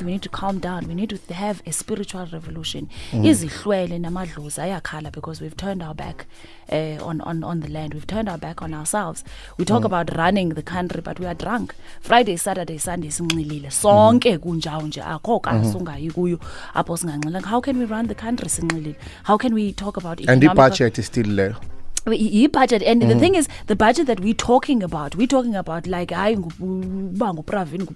we need to calm down. We need to have a spiritual revolution. Izihlwele namadlozi ayakhala because we've turned our back on the land. We've turned our back on ourselves. We talk about running the country, but we are drunk. Friday, Saturday, Sunday sinxilile. Sonke kunjawo nje akho kaso ungayi kuyo apho singanxilanga. How can we run the country sinxilile? How can we talk about economic... And the budget is still there. Budget, and the thing is, the budget that we're talking about like hayi ngupravin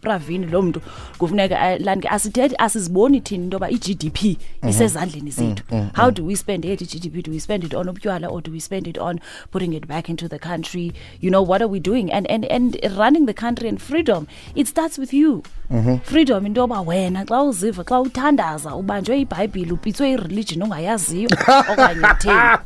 lo mntu kufuneka like asiziboni thini into yoba i-GDP isezandleni zethu. How do we spend it? GDP, do we spend it on ubutywala or do we spend it on putting it back into the country? You know, what are we doing? And running the country and freedom, it starts with you. Freedom into yoba wena xa uziva xa uthandaza ubanjwe iBhayibhile upitswe ireligion ongayaziyo okanye theni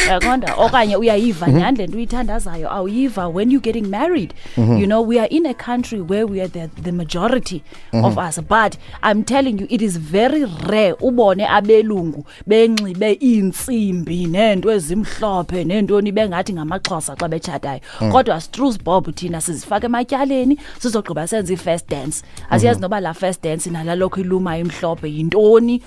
yakonda okanye uyayiva nyani le nto uyithandazayo awuyiva when you getting married. You know, we are in a country where we are the majority of us, but I'm telling you, it is very rare ubone abelungu benxibe iintsimbi nento ezimhlophe nentoni bengathi ngamaXhosa xa betshatayo. Kodwa Struce Bob thina sizifaka ematyaleni sizogqiba senza i-first dance. Asiyazi noba la first dance nalalokho iluma imhlophe yintoni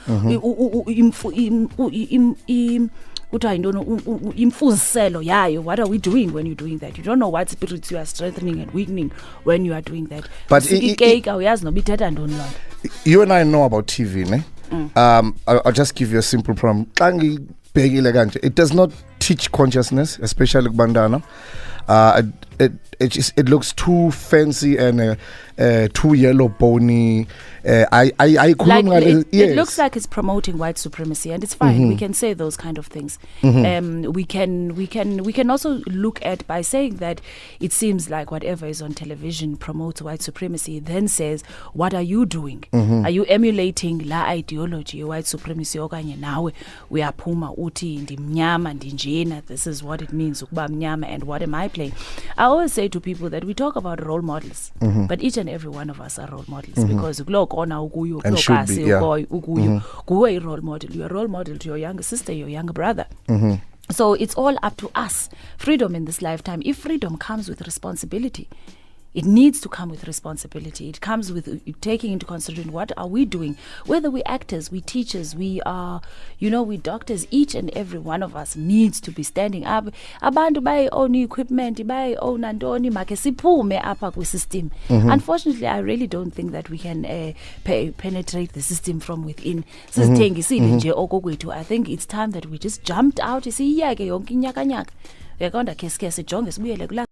imfuziselo yayo. What are we doing when you're doing that? You don't know what spirits you are strengthening and weakening when you are doing that. But you and I know about TV, ne? I'll just give you a simple problem. It does not teach consciousness, especially kubantwana. It looks too fancy and too yellow bony. It looks like it's promoting white supremacy, and it's fine. We can say those kind of things. We can also look at by saying that it seems like whatever is on television promotes white supremacy. Then says, what are you doing? Are you emulating la ideology white supremacy? Okanye nawe uyaphuma uthi ndimnyama ndinjena. This is what it means ukuba mnyama, and what am I playing? I always say to people that we talk about role models, but each and every one of us are role models, because and should be, yeah. Guwe a role model. You're a role model to your younger sister, your younger brother. So it's all up to us. Freedom in this lifetime, if freedom comes with responsibility, it needs to come with responsibility. It comes with taking into consideration what are we doing. Whether we're actors, we teachers, we are, we doctors, each and every one of us needs to be standing up. Abantu bayi own equipment, bayi own antoni, make siphume apha kwi-system. Unfortunately, I really don't think that we can penetrate the system from within. I think it's time that we just jumped out. Isiyeke yonke inyaka nyaka. Yakonda kesi sijonge sibuyele kula